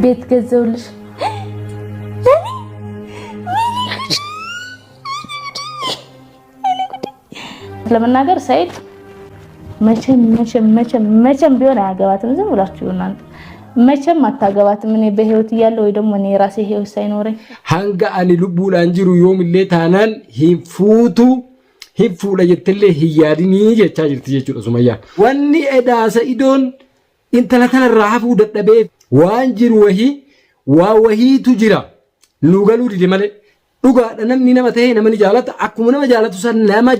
ቤት ገዘውልሽ ለመናገር ሰይድ መቼም ቢሆን አያገባትም። ዝም ብላችሁ እናንተ መቼም አታገባትም። እኔ በህይወት እያለሁ ወይ ደግሞ እኔ ራሴ ህይወት ሳይኖረኝ ሃንጋ አኒ ልቡላን ጅሩ ዮምሌ ታናን ሂፉላ የትሌ ህያድኒ ጀቻ ጅርቲ ጀቹ ሱመያ ወኒ ኤዳ ሰይዶን ኢንተለተን ራፉ ደደቤ ዋን ጅሩ ወሂቱ ጅራ ኑገሉ ዲዲ መለ dhugaadha namni nama ta'e namni jaalata akkuma nama jaalatu san nama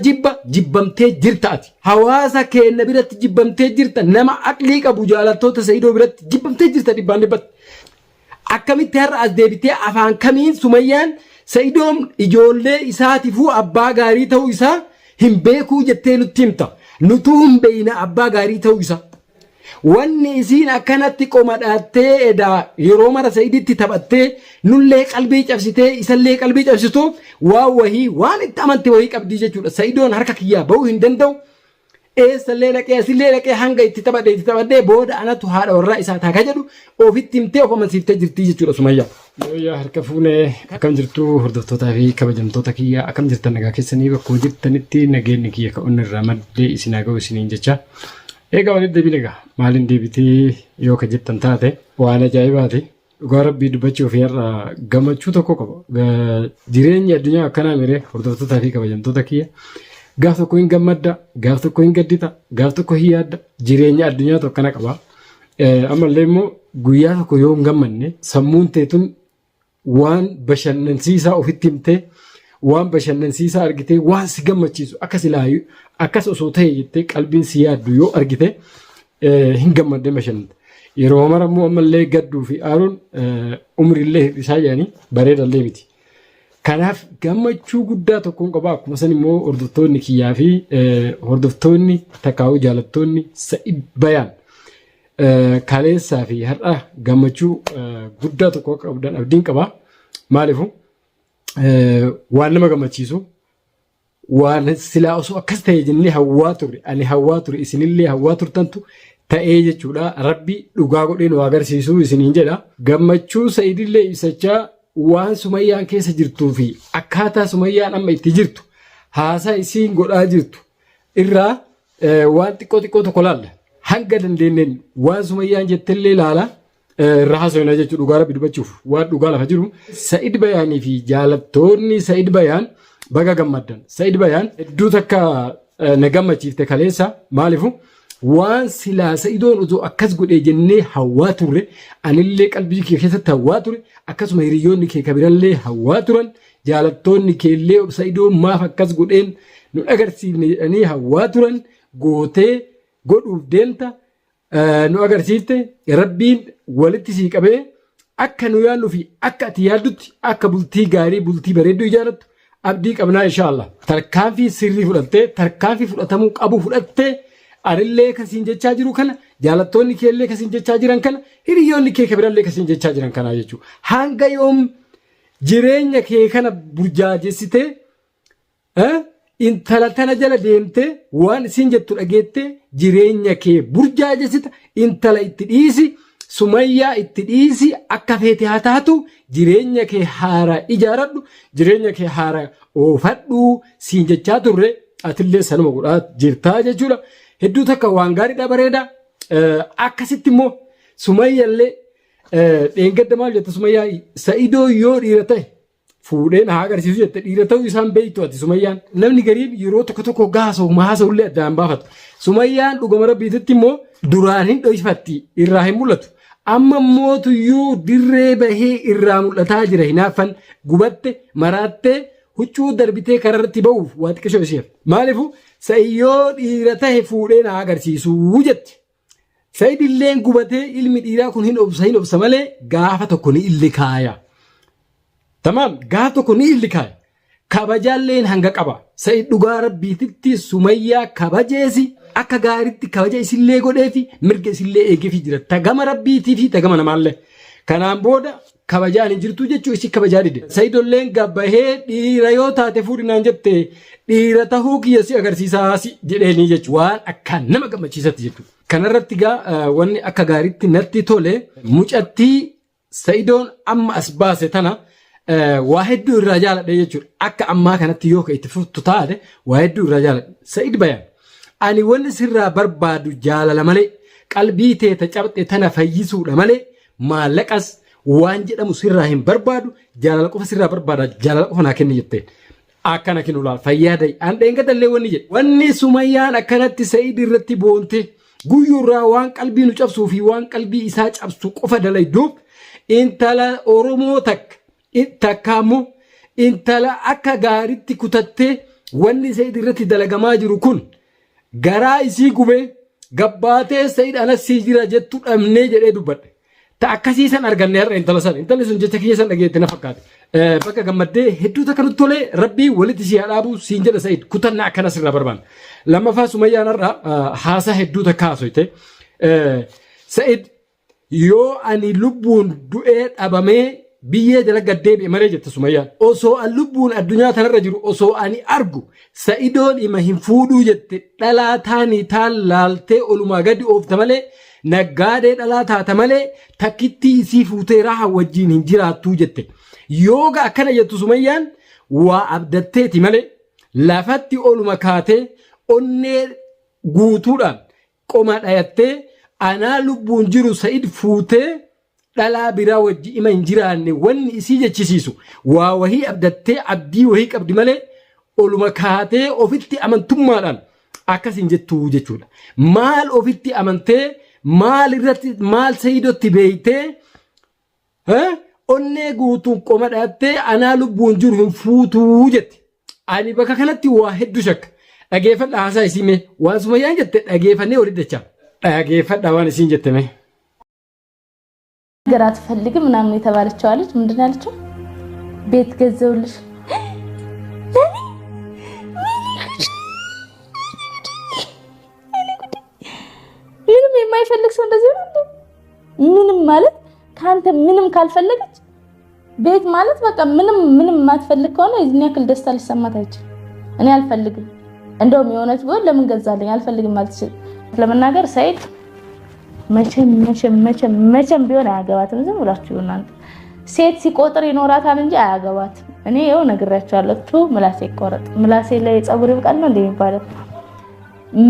jibbamtee jirtaati hawaasa keenya biratti jibbamtee jirta nama aqlii qabu jaalattoota Saidoo biratti jibbamtee jirta dhibbaan dhibbatti akkamitti har'a as deebitee afaan kamiin Sumayyaan Saidoon ijoollee isaatiifuu abbaa gaarii ta'uu isaa hin beekuu jettee nutti himta nutuu hin beeyna abbaa gaarii ta'uu isaa wanni isiin akkanatti qomadhattee edaa yeroo mara Saiditti taphattee nullee qalbii cabsitee isallee qalbii cabsitu waan itti amantii wahii qabdii jechuudha. Saidoon harka kiyyaa bahuu hin danda'u. Eessallee dhaqee hanga itti taphadhee booda anatu haadha warraa isaa taaka jedhu ofitti himtee of amansiiftee jirtii jechuudha Sumayyaa. Yaa harka fuunee akkam jirtu hordoftootaa fi kabajamtoota kiyyaa akkam jirtan nagaa keessanii bakkuma jirtanitti nageenyi kiyya ka'uun irraa maddee isin haa ga'u isiniin jecha. Egaa walitti deebiin egaa maaliin deebitee yoo ka jettan taate waan ajaa'ibaati. Dhugaa rabbii dubbachuuf har'a gammachuu tokko qaba. Jireenyi addunyaa akkanaa miree hordoftootaa fi kabajamtoota kiyya. Gaaf tokko hin gammadda, gaaf tokko hin gaddita, gaaf tokko hin yaadda. Jireenya addunyaa tokko akkana qaba. Ammallee immoo guyyaa tokko yoo hin gammanne sammuun teetun waan bashannansiisaa ofitti himtee waan bashannansiisaa argitee waan si gammachiisu akkas ilaayu akkas osoo ta'e jettee qalbiin si yaaddu yoo argite hin gammadde bashannante. Yeroo mara immoo ammallee gadduu fi aaruun umriillee isaa jedhanii bareedallee miti. Kanaaf gammachuu guddaa tokkoon qaba. Akkuma san immoo hordoftoonni kiyyaa fi hordoftoonni takkaa'uu jaalattoonni Said Bayaan kaleessaa fi har'a gammachuu guddaa tokko qabdan abdiin qaba. Maaliifuu waan nama gammachiisu waan silaa osoo akkas ta'e jennee hawwaa turre ani hawwaa ture isinillee hawwaa turtantu ta'ee jechuudha. Rabbi dhugaa godhee nu agarsiisuu isiniin jedha. Gammachuu Saidillee ibsachaa waan Sumayyaan keessa jirtuu fi akkaataa Sumayyaan amma itti jirtu haasaa isiin godhaa jirtu irraa waan xiqqoo tokko laalla. Hanga dandeenyeen waan Sumayyaan jettellee ilaala irraa haasofna jechuudha. Dhugaa rabbi dubbachuuf waan dhugaa lafa jiru Said Bayaanii fi jaalattoonni Said Bayaan baga gammaddan. Said Bayaan hedduu takka na gammachiifte kaleessa maaliifuu waan silaa Saidoon osoo akkas godhee jennee hawwaa turre anillee qalbii kee keessatti hawwaa ture akkasuma hiriyoonni kee kabirallee hawwaa turan jaalattoonni keellee Saidoon maaf akkas godheen nu agarsiifne jedhanii hawwaa turan gootee godhuuf deemta nu agarsiifte rabbiin walitti sii qabee akka nu yaadnu fi akka ati yaaddutti akka bultii gaarii bultii bareedduu ijaarattu abdii qabnaa inshaallah. Tarkaanfii sirrii fudhattee tarkaanfii fudhatamuu qabu fudhattee anillee kasiin jechaa jiru kana jaalattoonni keellee kasiin jechaa jiran kana hiriyoonni kee kabirallee kasiin jechaa jiran kana jechuudha. Hanga yoom jireenya kee kana burjaajessitee intala tana jala deemtee waan isin jettu dhageettee jireenya kee burjaajessita intala itti dhiisi Sumayyaa itti dhiisi akka feete haa taatu jireenya kee haaraa ijaaradhu jireenya kee haaraa oofadhu siin jechaa turre atillee sanuma godhaa jirtaa jechuudha. Hedduu takka waan gaariidha bareeda akkasitti immoo Sumayyaallee dheengadda maal jette Sumayyaa Saidoo yoo dhiira ta'e fuudheen haa agarsiisu jette dhiira ta'uu isaan beektu ati Sumayyaan namni gariin yeroo tokko haasa'ullee addaan baafatu. Sumayyaan dhugama rabbiititti immoo duraan hin dhoofatti irraa hin mul'atu. Amma mootuyyuu dirree bahee irraa mul'ataa jira hinaaffan gubatte maraattee huccuu darbitee kararratti ba'uuf waa xiqqishoo isheef. Maaliifuu Sayyoo dhiira ta'e fuudheen haa agarsiisuu jetti. Saidilleen gubatee ilmi dhiiraa kun hin obsa malee gaafa tokko ni illi kaaya. Tamaam gaafa tokko ni illi kaaya. Kabajaalleen hanga qaba. Said dhugaa rabbiititti Sumayyaa kabajeesi akka gaariitti kabaja isillee godheefi mirga isillee eegeefi jira. Tagama rabbiitii fi tagama namaallee. Kanaan booda kabajaan hin jirtu jechuun isi kabajaa dide. Saidolleen gabbahee dhiira yoo taate fuudhinaan jette dhiira tahuu kiyya si agarsiisaasi jedheenii jechuudha. Waan akkaan nama gammachiisatti jechuudha. Kanarratti gaa wanni akka gaariitti natti tole mucattii Sa'idoon amma as baase tana waa hedduu irraa jaaladhe jechuudha. Akka ammaa kanatti yoo itti fuftu taate waa hedduu irraa jaaladhe. Sa'id Bayaan ani wanni sirraa barbaadu jaalala malee qalbii teeta cabxe tana fayyisuudha malee maallaqas waan jedhamu sirraa hin barbaadu jaalala qofa sirraa barbaada jaalala qofa naa kenni jettee. Akkana kinu laal fayyaaday an dheengadallee wanni jedhe wanni Sumayyaan akkanatti Sa'id irratti boonte guyyuurraa waan qalbii nu cabsuu fi waan qalbii isaa cabsu qofa dalayduuf intala Oromoo takkaamu intala akka gaaritti kutattee wanni Sa'id irratti dalagamaa jiru kun garaa isii gubee gabbaatee Sa'id anasii jira jettu dhabnee jedhee dubbadhe. Ta akkasiisan arganne har'a intala san intalli sun jecha kiyya san dhageette na fakkaate. Bakka gammaddee hedduu takka nutti tolee rabbii walitti si haadhaabu siin jedha Sa'id kutannaa akkana sirraa barbaanna. Lammaffaa Sumayyaan har'a haasaa hedduu takka haasoyte. Sa'id yoo ani lubbuun du'ee dhabamee biyyee jala gaddeebi'e malee jette Sumayyaan. Osoo an lubbuun addunyaa tanarra jiru osoo ani argu Sa'idoon ima hin fuudhuu jette dhalaa taanii taan laaltee olumaa gadi oofta malee naggaadee dhalaa taata malee takkitti isii fuutee raha wajjin hin jiraattuu jette. Yooga akkana jettu Sumayyaan waa abdatteeti malee lafatti oluma kaatee onnee guutuudhaan qoma dhayattee anaa lubbuun jiru Sa'id fuutee dhalaa biraa wajji ima hin jiraanne wanni isii jechisiisu waa wahii abdattee abdii wahii qabdi malee oluma kaatee ofitti amantummaadhaan akkasin jettuu jechuudha. Maal ofitti amantee maal irratti maal Sa'idotti beeytee onnee guutuun qoma dhayattee anaa lubbuun jiru hin fuutuu jette. Ani bakka kanatti waa hedduu shakka. Dhageeffadha haasaa isii mee waan Sumayyaan jette dhageeffannee walitti dachaa. Dhageeffadha waan isiin jette mee. ነገር አትፈልግም ምናምን የተባለችው አለች ምንድን ያለችው ቤት ገዘውልሽ ምንም የማይፈልግ ሰው እንደዚህ ነው ምንም ማለት ካንተ ምንም ካልፈለገች ቤት ማለት በቃ ምንም ማትፈልግ ከሆነ እዚህ ያክል ደስታ ሊሰማት አይችልም እኔ አልፈልግም እንደውም የሆነች ቦል ለምን ገዛልኝ አልፈልግም ማለት ለመናገር ሰይድ መቼም ቢሆን አያገባትም ዝም ብላችሁ እናንተ ሴት ሲቆጥር ይኖራታል እንጂ አያገባትም እኔ ይኸው ነግሬያችኋለሁ ቱ ምላሴ ቆረጥ ምላሴ ላይ ጸጉር ይብቃል ነው እንደሚባለው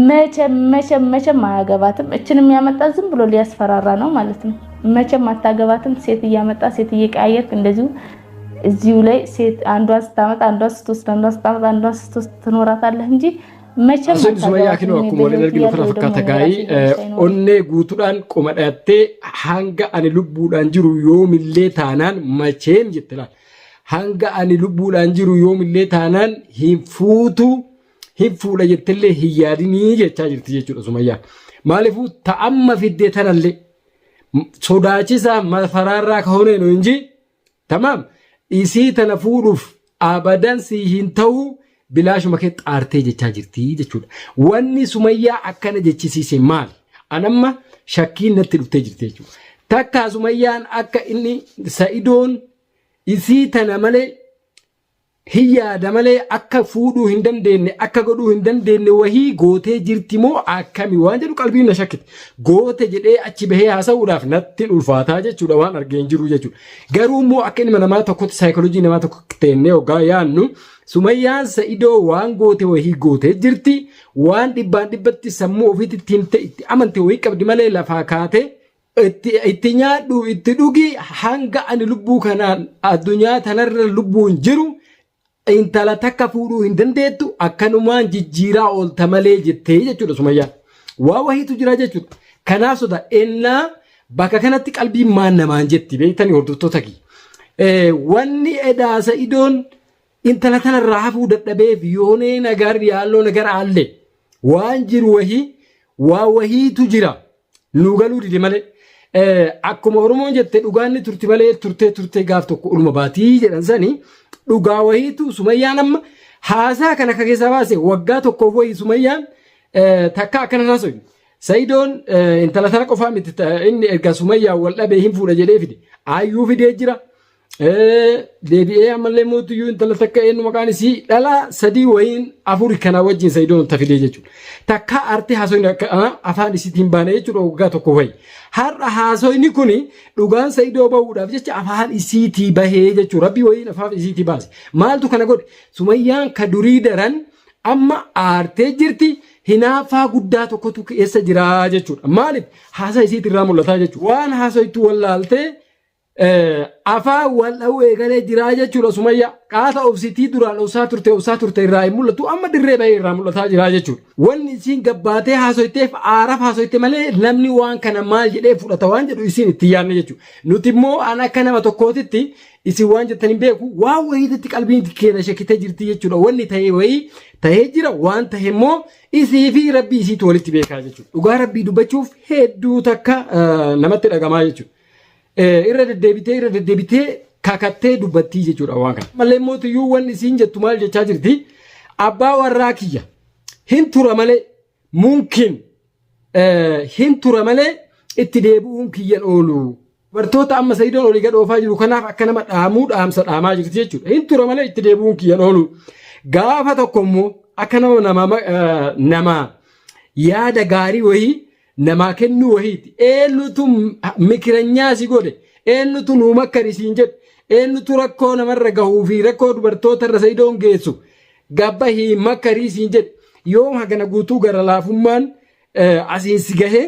መቼም አያገባትም እችንም ያመጣ ዝም ብሎ ሊያስፈራራ ነው ማለት ነው መቼም አታገባትም ሴት እያመጣ ሴት እየቀያየርክ እንደዚሁ እዚሁ ላይ ሴት አንዷ ስታመጣ አንዷ ስትወስድ አንዷ ስታመጣ አንዷ ስትወስድ ትኖራታለህ እንጂ መቼም Sumayyaan kinoo akkuma waliin arginu kana fakkaata gaa'ii onnee guutuudhaan qoma dhayattee hanga ani lubbuudhaan jiru yoomillee taanaan macheem jette laal hanga ani lubbuudhaan jiru yoomillee taanaan hin fuudha jettellee hin yaadinii jechaa jirti jechuudha Sumayyaan. Maaliifuu ta'amma fiddee tanallee sodaachisaa mafaraarraa kahonee nu hinji tamaam isii tana fuudhuuf abadan si hin ta'uu bilaashuma kee xaartee jechaa jirti jechuudha. Wanni Sumayyaa akkana jechisiise maali? Anamma shakkiin natti dhuftee jirti jechuudha. Takka Sumayyaan akka inni Sa'idoon isii tana malee hin yaada malee akka fuudhuu hin dandeenye akka godhuu hin dandeenye wahii gootee jirti moo akkami waan jedhu qalbiin na shakkite. Goote jedhee achi bahee haasa'uudhaaf natti ulfaataa jechuudha waan argeen jiru jechuudha. Garuu immoo akka ilma namaa tokkotti saayikooloojii namaa tokko teennee hoggaa yaannu Sumayyaan Sa'idoo waan goote wahii gootee jirti waan dhibbatti sammuu ofiitti himte itti amante wahii qabdi malee lafaa kaate itti nyaadhu itti dhugi hanga ani lubbuu kanaan addunyaa tanarra lubbuun jiru intala takka fuudhuu hin dandeettu akkanumaan jijjiiraa oolta malee jettee jechuudha Sumayyaan. Waa wahiitu jira jechuudha. Kanaaf soda ennaa bakka kanatti qalbiin maan namaan jetti beektanii hordoftoota kiyya. Wanni edaa Sa'idoon intala tanarraa hafuu dadhabeef yoonee nagar yaalloo nagar aallee waan jiru waa wahiitu jira nu galuu dide malee akkuma Oromoon jette dhugaanni turti malee turtee gaaf tokko ulma baatii jedhan sanii dhugaa wahiitu Sumayyaan amma haasaa kana akka keessa baase waggaa tokkoof wahii Sumayyaan takka akkana haasofne Sa'idoon intala tana qofaa miti inni erga Sumayyaan wal dhabee hin fuudha jedhee fide aayyuu fidee jira deebi'ee ammallee mootiyyuu intala takka eenyu maqaan isii dhala sadii wayiin afuri kana wajjin Sa'idoon tafidee jechuudha. Takka aartee haasoyni afaan isiitiin baane jechuudha waggaa tokko wayi. Har'a haasoyni kuni dhugaan Sa'idoo bahuudhaaf jecha afaan isiitii bahee jechuudha. Rabbi wayiin afaan isiitii baase. Maaltu kana godhe? Sumayyaan ka durii daran amma aartee jirti. Hinaafaa guddaa tokkotu keessa jira jechuudha. Maaliif haasaa isiitirraa mul'ataa jechuudha. Waan haasoytu wallaaltee afaan wal dha'uu eegalee jira jechuudha. Sumayyaa qaata obsitii duraan obsaa turte irraa hin mul'atu amma dirree bahee irraa mul'ataa jira jechuudha. Wanni isiin gabbaatee haasoyteef aaraaf haasoyte malee namni waan kana maal jedhee fudhata waan jedhu isiin itti yaadne jechuudha. Nuti immoo an akka nama tokkootitti isin waan jettan hin beeku waan wayiitti qalbiin keenya shakkitee jirti jechuudha. Wanni ta'ee wayii ta'ee jira waan ta'e immoo isii fi rabbii isiitu walitti beekaa jechuudha. Dhugaa rabbii dubbachuuf hedduu takka namatti dhagamaa jechuudha. Irra deddeebitee kakattee dubbattii jechuudha waan kana. Mallee mootiyyuu wanni isiin jettu maal jechaa jirti? Abbaa warraa kiyya hin tura malee mumkin hin tura malee itti deebi'uun kiyyan oolu. Bartoota amma Sa'idoon olii gad oofaa jiru kanaaf akka nama dhaamsa dhaamaa jirti jechuudha. Hin tura malee itti deebi'uun kiyyan oolu. Gaafa tokko immoo akka nama yaada gaarii wayii namaa kennuu wahiiti. Eenyutu mikiranyaa si godhe? Eenyutu nuu makkarisiin jedhe? Eenyutu rakkoo namarra gahuu fi rakkoo dubartootarra Sa'idoon geessu gabba hin makkarisiin jedhe? Yoom hagana guutuu gara laafummaan asiin si gahee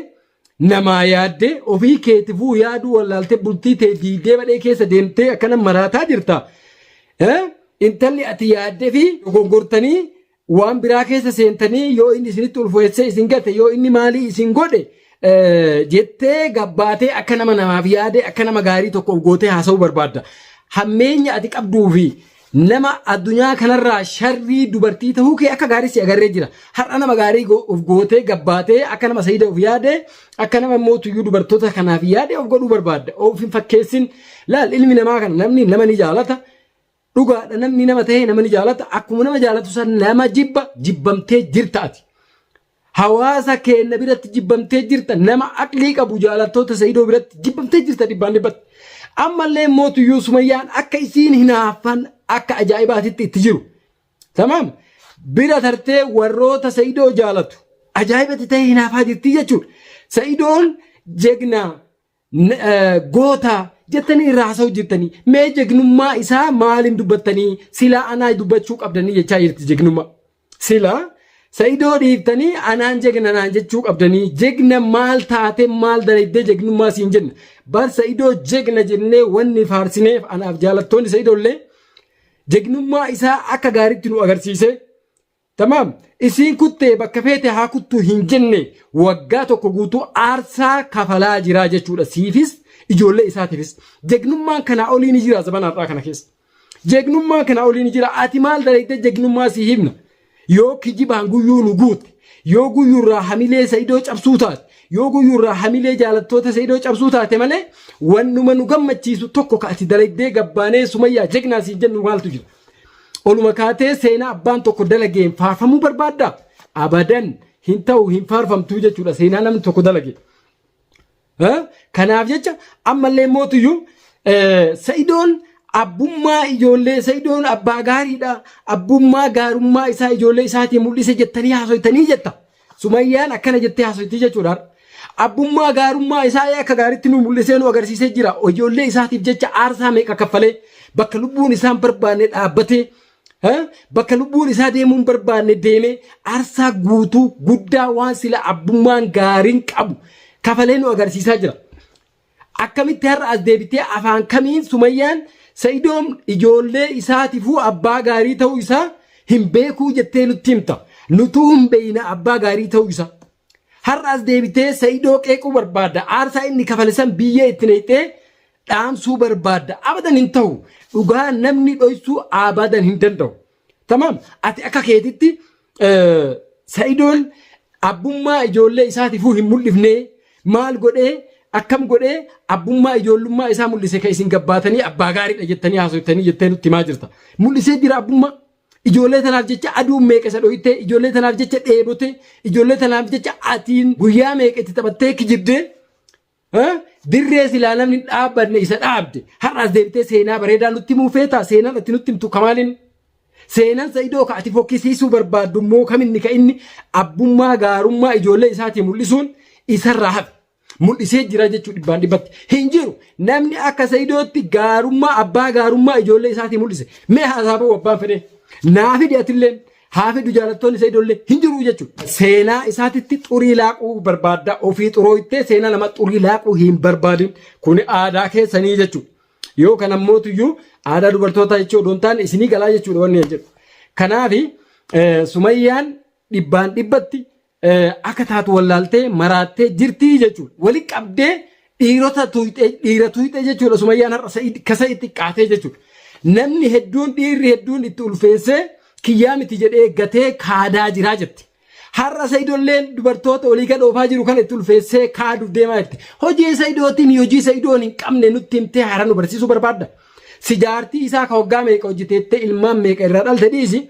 namaa yaadde ofii keetifuu yaaduu wallaaltee bultii ta'e diidee badhee keessa deemtee akkana maraataa jirta. Intalli ati yaaddee fi gongortanii waan biraa keessa seentanii yoo inni isinitti ulfeessee isin gate yoo inni maalii isin godhe jettee gabbaatee akka nama namaaf yaade akka nama gaarii tokko gootee haasa'uu barbaadda. Hammeenya ati qabduu fi nama addunyaa kanarraa sharrii dubartii ta'uu kee akka gaarii si agarree jira. Har'a nama gaarii of gootee gabbaatee akka nama Sa'ida of yaade akka nama mootiyyuu dubartoota kanaaf yaade of godhuu barbaadda. Of hin fakkeessin laal ilmi namaa kana namni nama ni jaalata. Dhugaadha namni nama ta'ee nama ni jaalata. Akkuma nama jaalatu san nama jibbamtee jirta ati. Hawaasa keenya biratti jibbamtee jirta. Nama aqlii qabu jaalattoota Sa'idoo biratti jibbamtee jirta dhibbaan dhibbatti. Ammallee mootiyyuu Sumayyaan akka isiin hinaafan akka ajaa'ibaatitti itti jiru. Tamaam bira tartee warroota Sa'idoo jaalatu. Ajaa'ibatti ta'ee hinaafaa jirti jechuudha. Sa'idoon jegnaa goota jettanii irraa haasa'u jirtanii mee jegnummaa isaa maaliin dubbattanii silaa anaa dubbachuu qabdanii jechaa jirti jegnummaa. Silaa Sa'idoo dhiiftanii anaan jegna naan jechuu qabdanii jegna maal taate maal dalaydee jegnummaa siin jenna. Bar Sa'idoo jegna jennee wanni faarsineef anaaf jaalattoonni Sa'idoollee jegnummaa isaa akka gaariitti nu agarsiise. Tamaam isiin kuttee bakka feete haa kuttuu hin jenne waggaa tokko guutuu aarsaa kafalaa jira jechuudha. Siifis ijoollee isaatiifis jegnummaan kanaa olii ni jira zamanaadhaa kana keessa. Jegnummaan kanaa olii ni jira. Ati maal dalaydee jegnummaa sii himna? Yoo kijibaan guyyuu nu guute, yoo guyyuurraa hamilee Sa'idoo cabsuu taate, yoo guyyuurraa hamilee jaalattoota Sa'idoo cabsuu taate malee wannuma nu gammachiisu tokko ka ati dalaydee gabbaanee Sumayyaa jegnaa siin jennu maaltu jira? Oluma kaatee seenaa abbaan tokko dalageen faarfamuu barbaaddaa? Abadan hin ta'u hin faarfamtuu jechuudha seenaa namni tokko dalagee. Kanaaf jecha ammallee mootiyyuu Sa'idoon abbummaa ijoollee Sa'idoon abbaa gaariidha. Abbummaa gaarummaa isaa ijoollee isaatiin mul'ise jettanii haasoytanii jetta. Sumayyaan akkana jettee haasoytii jechuudha. Abbummaa gaarummaa isaa akka gaariitti nu mul'isee nu agarsiisee jira. Ijoollee isaatiif jecha aarsaa meeqa kaffalee bakka lubbuun isaan barbaanne dhaabbatee bakka lubbuun isaa deemuun barbaanne deemee aarsaa guutuu guddaa waan sila abbummaan gaariin qabu kafalee nu agarsiisaa jira. Akkamitti har'a as deebitee afaan kamiin Sumayyaan Sa'idoon ijoollee isaatiifuu abbaa gaarii ta'uu isaa hin beekuu jettee nutti himta. Nutuu hin beeyna abbaa gaarii ta'uu isaa. Har'a as deebitee Sa'idoo qeequu barbaadda. Aarsaa inni kafale san biyyee itti neexxee dhaamsuu barbaadda. Abadan hin ta'u. Dhugaa namni dhoysuu abadan hin danda'u. Tamaam ati akka keetitti Sa'idoon abbummaa ijoollee isaatiifuu hin mul'ifnee maal godhee akkam godhee abbummaa ijoollummaa isaa mul'ise kan isin gabbaatanii abbaa gaariidha jettanii haasoftanii jettee nutti himaa jirta. Mul'isee jira abbummaa. Ijoollee tanaaf jecha aduun meeqa isa dhoyitee, ijoollee tanaaf jecha dheebote, ijoollee tanaaf jecha atiin guyyaa meeqa itti taphattee kijibdee dirree silaa namni dhaabbanne isa dhaabde har'as deebitee seenaa bareedaa nutti muufeeta seenaan ati nutti himtu kamaaliin seenaan Saidoo ka ati fokkisiisuu barbaaddu immoo kaminni ka inni abbummaa gaarummaa ijoollee isaatii mul'isuun isarraa hafe mul'isee jira jechuudha dhibbaan dhibbatti hin jiru namni akka Saidootti gaarummaa abbaa gaarummaa ijoollee isaatii mul'ise mee haasaboo abbaan fedhe naafi dhiyatillee haafidu jaalattoonni Saidollee hin jiru jechuudha seenaa isaatitti xurii laaquu barbaadda ofii xurooytee seenaa nama xurii laaquu hin barbaadin kun aadaa keessanii jechuudha yoo kan ammootuyyuu aadaa dubartootaa jechuudha odoon taane isinii galaa jechuudha wanni jedhu kanaafi Sumayyaan dhibbaan dhibbatti akka taatu wallaaltee maraattee jirtii jechuudha wali qabdee dhiira tuyxee jechuudha Sumayyaan har'a kasa itti qaatee jechuudha namni hedduun dhiirri hedduun itti ulfeessee kiyyaa miti jedhee gatee kaadaa jiraa jetti. Har'a Saidolleen dubartoota olii gad oofaa jiru kan itti ulfeessee kaaduuf deemaa jirti. Hojii Saidootiin hojii Saidoon hin qabne nutti himtee haaraa nu barsiisuu barbaadda. Si jaartii isaa ka waggaa meeqa hojjeteettee ilmaan meeqa irraa dhalte dhiisi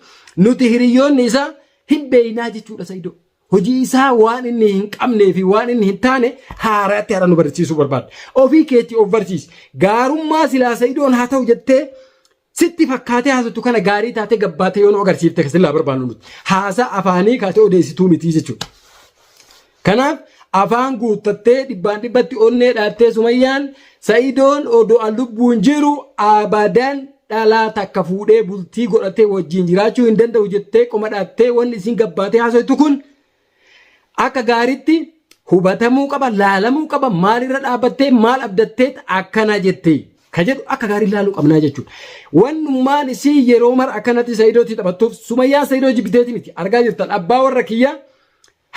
nuti hiriyoonni isaa hin beeynaa jechuudha Saidoo. Hojii isaa waan inni hin qabnee fi waan inni hin taane haaraatti haaraa nu barsiisuu barbaadda. Ofii keetti of barsiisi. Gaarummaa silaa Saidoon haa ta'u jettee sitti fakkaatee haasatu kana gaarii taatee gabbaatee yoo nu agarsiifte kasillaa barbaannu nuti haasa afaanii kaatee odeessituu miti jechuudha. Kanaaf afaan guuttattee dhibbaan dhibbatti onnee dhaattee Sumayyaan Saidoon odoo lubbuun jiru abadan dhalaa takka fuudhee bultii godhatee wajjin jiraachuu hin danda'u jettee qoma dhaattee wanni isin gabbaatee haasatu kun akka gaariitti hubatamuu qaba laalamuu qaba maalirra dhaabbattee maal abdattee akkana jettee. Kajedhu akka gaarii ilaaluu qabnaa jechuudha. Wannummaan isii yeroo mara akkanatti Saidootti taphattuuf Sumayyaa Saidoo jibbiteeti miti argaa jirtan abbaa warra kiyya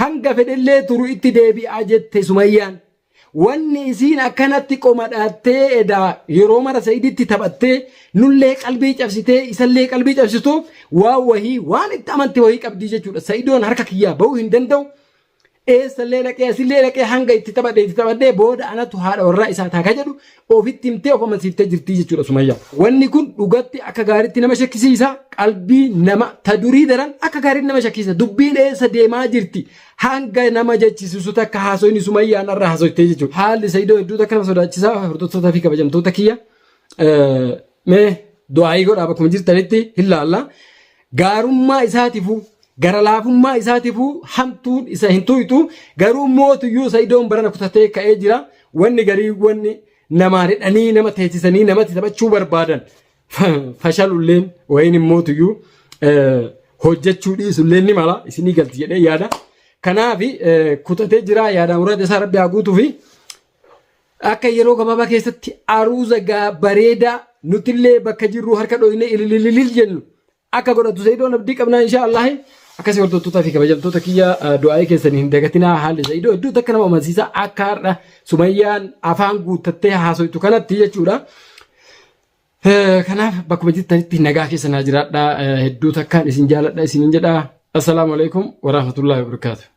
hanga fedhellee turu itti deebi'aa jette Sumayyaan. Wanni isiin akkanatti qoma dhaattee edaa yeroo mara Saiditti taphattee nullee qalbii cabsitee isallee qalbii cabsituuf waan wahii waan itti amante wahii qabdii jechuudha. Saidoon harka kiyyaa bahuu hin danda'u. Eessallee dhaqee asillee dhaqee hanga itti taphadhee booda anatu haadha warraa isaa taaka jedhu ofitti himtee of amansiiftee jirtii jechuudha Sumayyaa. Wanni kun dhugatti akka gaariitti nama shakkisiisa qalbii nama ta durii daran akka gaariitti nama shakkisiisa dubbiin eessa deemaa jirti hanga nama jechisiisu takka haasoyni Sumayyaan irraa haasoytee jechuudha. Haalli Saidoo hedduu takka nama sodaachisaa hordoftoota fi kabajamtoota kiyya mee du'aayii godhaa bakkuma jirtanitti hin laalla gaarummaa isaatiifuu gara laafummaa isaatiifuu hamtuun isa hin tuytu garuu mootuyyuu Saidoon barana kutatee ka'ee jira wanni garii wanni namaa hidhanii nama teessisanii namatti taphachuu barbaadan fashalulleen wayin mootuyyuu hojjechuu dhiisulleen ni mala isinii galti jedhee yaada kanaaf kutatee jira yaadaan murata isaa Rabbi haa guutuu fi akka yeroo gabaabaa keessatti aruuza bareedaa nutillee bakka jirru harka dhoyne ilililil jennu akka godhatu Saidoon abdii qabnaa inshaallah akkasii hordoftoota fi kabajamtoota kiyya du'aayii keessanii hin dagatinaa haalli Saidoo hedduu takka nama amansiisa akka har'a Sumayyaan afaan guuttattee haasoytu kanatti jechuudha. Kanaaf bakkuma jirtanitti nagaa keessanaa jiraadha hedduu takkaan isin jaaladha isinin jedha. Assalaamu alaikum warahmatullahi wabarakatuh.